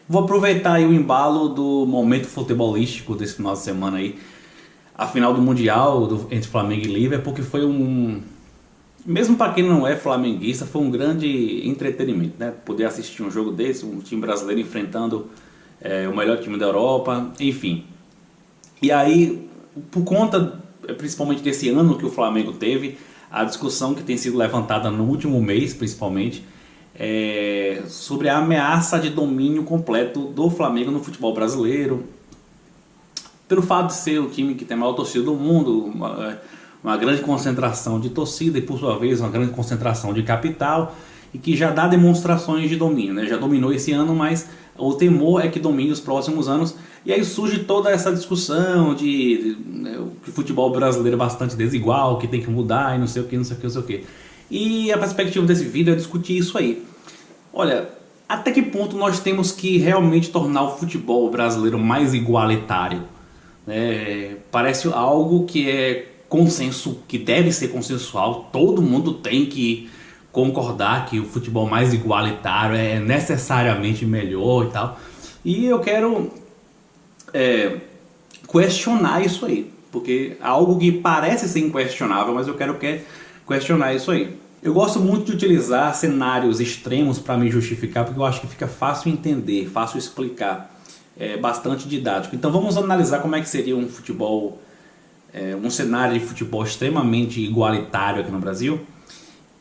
Vou aproveitar aí o embalo do momento futebolístico desse final de semana aí. A final do Mundial entre Flamengo e Liverpool, porque foi mesmo para quem não é flamenguista, foi um grande entretenimento, né? Poder assistir um jogo desse, um time brasileiro enfrentando o melhor time da Europa, enfim. E aí, por conta principalmente desse ano que o Flamengo teve, a discussão que tem sido levantada no último mês, principalmente, sobre a ameaça de domínio completo do Flamengo no futebol brasileiro, pelo fato de ser o time que tem a maior torcida do mundo, uma grande concentração de torcida e por sua vez uma grande concentração de capital e que já dá demonstrações de domínio, né? Já dominou esse ano, mas o temor é que domine os próximos anos. E aí surge toda essa discussão que o futebol brasileiro é bastante desigual, que tem que mudar e não sei o que, não sei o que, não sei o que. E a perspectiva desse vídeo é discutir isso aí. Olha, até que ponto nós temos que realmente tornar o futebol brasileiro mais igualitário? Parece algo que é consenso, que deve ser consensual, todo mundo tem que concordar que o futebol mais igualitário é necessariamente melhor e tal. E eu quero questionar isso aí, porque é algo que parece ser inquestionável, mas eu quero questionar isso aí. Eu gosto muito de utilizar cenários extremos para me justificar, porque eu acho que fica fácil entender, fácil explicar, bastante didático. Então vamos analisar como é que seria um futebol, um cenário de futebol extremamente igualitário aqui no Brasil.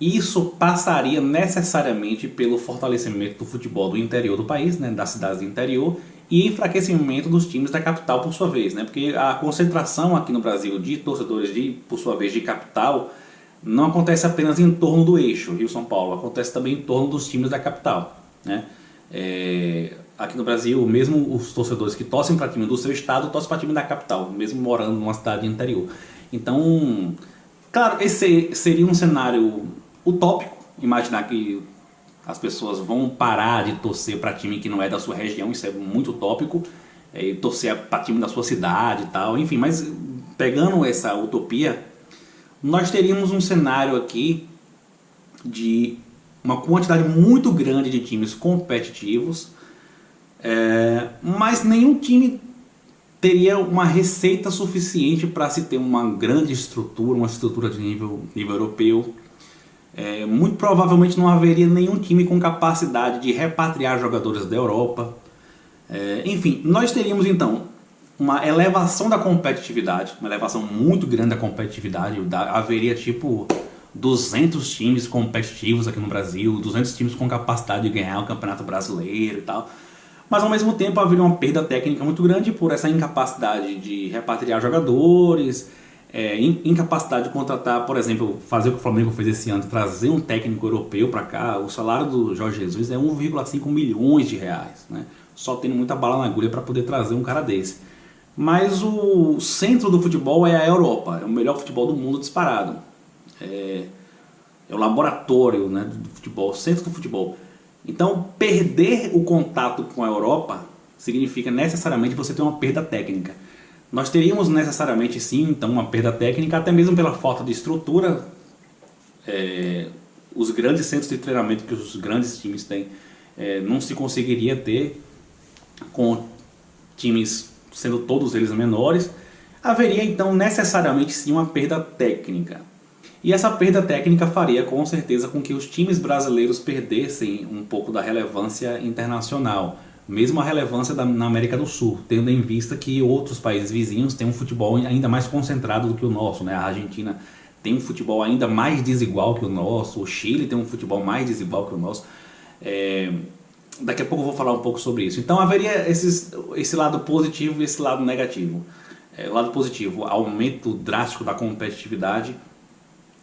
Isso passaria necessariamente pelo fortalecimento do futebol do interior do país, né, das cidades do interior, e enfraquecimento dos times da capital por sua vez, né, porque a concentração aqui no Brasil de torcedores por sua vez de capital não acontece apenas em torno do eixo Rio-São Paulo, acontece também em torno dos times da capital, né? Aqui no Brasil, mesmo os torcedores que torcem para time do seu estado, torcem para time da capital, mesmo morando numa cidade interior. Então, claro, esse seria um cenário utópico, imaginar que as pessoas vão parar de torcer para time que não é da sua região, isso é muito utópico, e torcer para time da sua cidade e tal, enfim, mas pegando essa utopia, nós teríamos um cenário aqui de uma quantidade muito grande de times competitivos, mas nenhum time teria uma receita suficiente para se ter uma grande estrutura, uma estrutura de nível europeu. Muito provavelmente não haveria nenhum time com capacidade de repatriar jogadores da Europa. Enfim, nós teríamos então uma elevação da competitividade, uma elevação muito grande da competitividade. Haveria tipo 200 times competitivos aqui no Brasil, 200 times com capacidade de ganhar o Campeonato Brasileiro e tal. Mas ao mesmo tempo haveria uma perda técnica muito grande por essa incapacidade de repatriar jogadores, incapacidade de contratar, por exemplo, fazer o que o Flamengo fez esse ano, trazer um técnico europeu para cá. O salário do Jorge Jesus é 1,5 milhões de reais, né? Só tendo muita bala na agulha para poder trazer um cara desse. Mas o centro do futebol é a Europa, é o melhor futebol do mundo disparado. É o laboratório, né, do futebol, o centro do futebol. Então, perder o contato com a Europa significa necessariamente você ter uma perda técnica. Nós teríamos necessariamente sim, então, uma perda técnica, até mesmo pela falta de estrutura. Os grandes centros de treinamento que os grandes times têm não se conseguiria ter com times sendo todos eles menores. Haveria então necessariamente sim uma perda técnica. E essa perda técnica faria com certeza com que os times brasileiros perdessem um pouco da relevância internacional, mesmo a relevância na América do Sul, tendo em vista que outros países vizinhos têm um futebol ainda mais concentrado do que o nosso, né? A Argentina tem um futebol ainda mais desigual que o nosso, o Chile tem um futebol mais desigual que o nosso. Daqui a pouco eu vou falar um pouco sobre isso. Então haveria esse lado positivo e esse lado negativo. O lado positivo, aumento drástico da competitividade,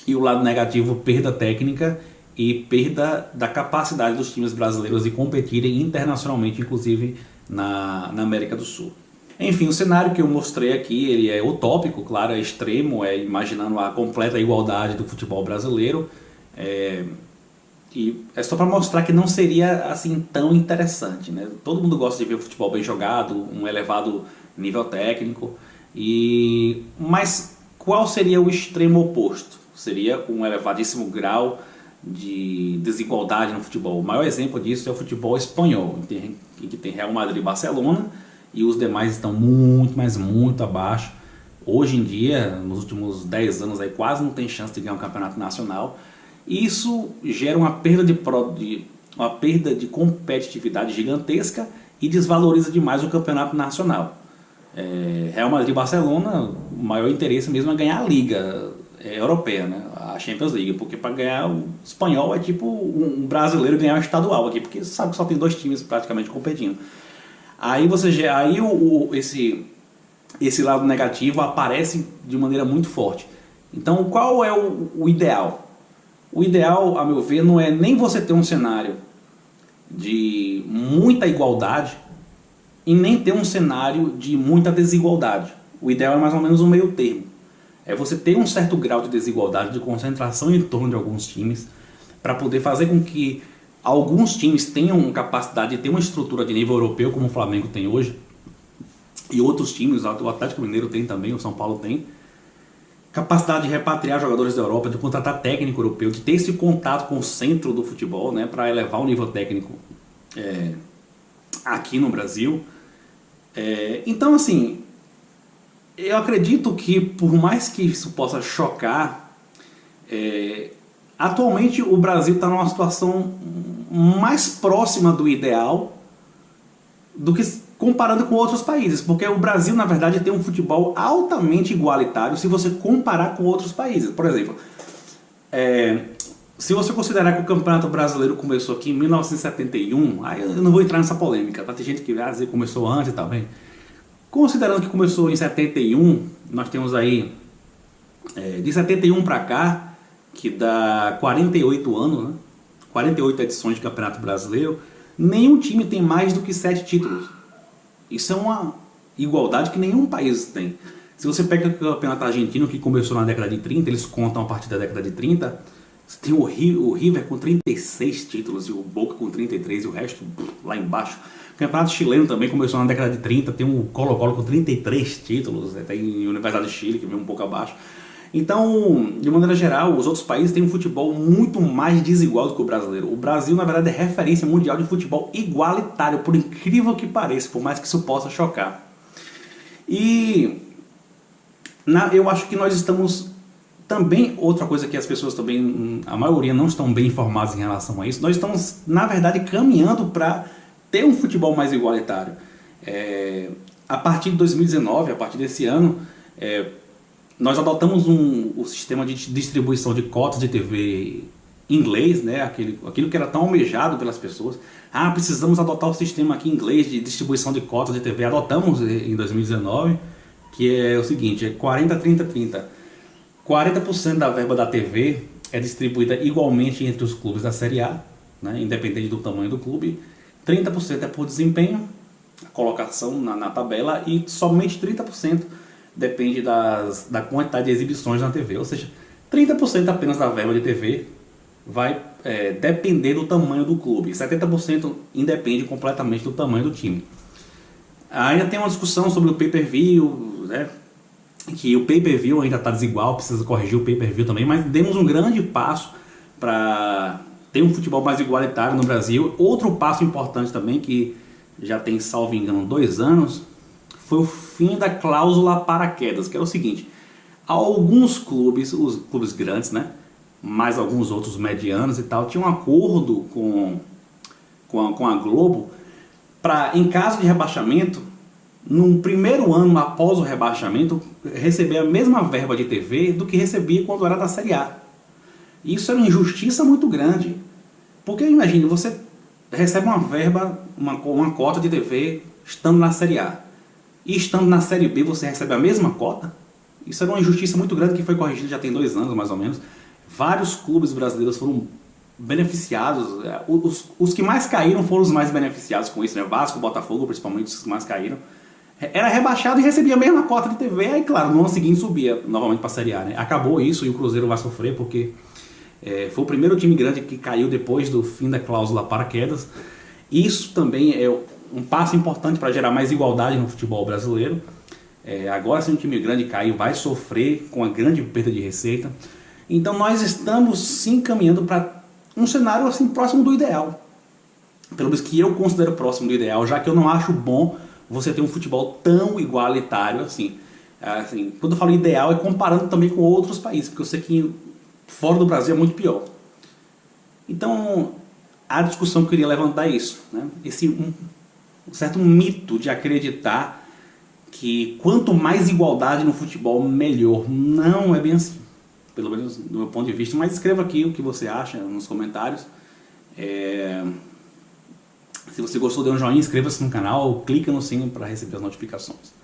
e o lado negativo, perda técnica e perda da capacidade dos times brasileiros de competirem internacionalmente, inclusive na América do Sul. Enfim, o cenário que eu mostrei aqui, ele é utópico, claro, é extremo, imaginando a completa igualdade do futebol brasileiro. E é só para mostrar que não seria assim tão interessante, né? Todo mundo gosta de ver o futebol bem jogado, um elevado nível técnico, mas qual seria o extremo oposto? Seria um elevadíssimo grau de desigualdade no futebol. O maior exemplo disso é o futebol espanhol, em que tem Real Madrid e Barcelona, e os demais estão muito, mas muito abaixo. Hoje em dia, nos últimos 10 anos, aí, quase não tem chance de ganhar um campeonato nacional. E isso gera uma perda de competitividade gigantesca e desvaloriza demais o campeonato nacional. Real Madrid e Barcelona, o maior interesse mesmo é ganhar a Liga Europeia, né? A Champions League, porque para ganhar o espanhol é tipo um brasileiro ganhar o estadual aqui, porque sabe que só tem 2 times praticamente competindo. Aí esse lado negativo aparece de maneira muito forte. Então, qual é o ideal? O ideal, a meu ver, não é nem você ter um cenário de muita igualdade e nem ter um cenário de muita desigualdade. O ideal é mais ou menos um meio termo. É você ter um certo grau de desigualdade, de concentração em torno de alguns times, para poder fazer com que alguns times tenham capacidade de ter uma estrutura de nível europeu, como o Flamengo tem hoje, e outros times, o Atlético Mineiro tem também, o São Paulo tem, capacidade de repatriar jogadores da Europa, de contratar técnico europeu, de ter esse contato com o centro do futebol, né, para elevar o nível técnico aqui no Brasil. Então, assim, eu acredito que, por mais que isso possa chocar, atualmente o Brasil está numa situação mais próxima do ideal do que comparando com outros países, porque o Brasil, na verdade, tem um futebol altamente igualitário se você comparar com outros países. Por exemplo, se você considerar que o Campeonato Brasileiro começou aqui em 1971, aí eu não vou entrar nessa polêmica, tá? Tem gente que vai dizer que começou antes, tá bem? Considerando que começou em 71, nós temos aí, de 71 para cá, que dá 48 anos, né? 48 edições de Campeonato Brasileiro, nenhum time tem mais do que 7 títulos. Isso é uma igualdade que nenhum país tem. Se você pega o campeonato argentino, que começou na década de 30, eles contam a partir da década de 30, você tem o River com 36 títulos, e o Boca com 33, e o resto lá embaixo. O campeonato chileno também começou na década de 30, tem o Colo-Colo com 33 títulos, tem a Universidade de Chile, que vem um pouco abaixo. Então, de maneira geral, os outros países têm um futebol muito mais desigual do que o brasileiro. O Brasil, na verdade, é referência mundial de futebol igualitário, por incrível que pareça, por mais que isso possa chocar. E eu acho que nós estamos também, outra coisa que as pessoas também, a maioria não estão bem informadas em relação a isso, nós estamos, na verdade, caminhando para ter um futebol mais igualitário. A partir de 2019, a partir desse ano, nós adotamos o sistema de distribuição de cotas de TV inglês, né? Aquilo que era tão almejado pelas pessoas. Precisamos adotar o sistema aqui em inglês de distribuição de cotas de TV. Adotamos em 2019, que é o seguinte, 40-30-30. 40% da verba da TV é distribuída igualmente entre os clubes da Série A, né? Independente do tamanho do clube. 30% é por desempenho, a colocação na tabela, e somente 30% depende da quantidade de exibições na TV, ou seja, 30% apenas da verba de TV vai depender do tamanho do clube, 70% independe completamente do tamanho do time. Ainda tem uma discussão sobre o pay-per-view, né, que o pay-per-view ainda está desigual, precisa corrigir o pay-per-view também, mas demos um grande passo para ter um futebol mais igualitário no Brasil. Outro passo importante também, que já tem, salvo engano, 2 anos, foi o fim da cláusula paraquedas, que é o seguinte: alguns clubes, os clubes grandes, né, mais alguns outros medianos e tal, tinham um acordo com a Globo para, em caso de rebaixamento, no primeiro ano após o rebaixamento, receber a mesma verba de TV do que recebia quando era da Série A. Isso era uma injustiça muito grande, porque imagine, você recebe uma verba, uma cota de TV estando na Série A, e estando na Série B você recebe a mesma cota. Isso era uma injustiça muito grande que foi corrigida já tem 2 anos mais ou menos. Vários clubes brasileiros foram beneficiados, os que mais caíram foram os mais beneficiados com isso, né? Vasco, Botafogo principalmente, os que mais caíram. Era rebaixado e recebia a mesma cota de TV, aí claro, no ano seguinte subia novamente para a Série A, né? Acabou isso e o Cruzeiro vai sofrer porque foi o primeiro time grande que caiu depois do fim da cláusula paraquedas. Isso também é um passo importante para gerar mais igualdade no futebol brasileiro. Agora, se um time grande cair, vai sofrer com a grande perda de receita. Então nós estamos sim caminhando para um cenário assim próximo do ideal. Pelo menos que eu considero próximo do ideal, já que eu não acho bom você ter um futebol tão igualitário assim. Assim, quando eu falo ideal é comparando também com outros países, porque eu sei que fora do Brasil é muito pior. Então, a discussão que eu queria levantar é isso, né? Esse um certo mito de acreditar que quanto mais igualdade no futebol, melhor. Não é bem assim, pelo menos do meu ponto de vista. Mas escreva aqui o que você acha nos comentários. Se você gostou, dê um joinha, inscreva-se no canal, clica no sino para receber as notificações.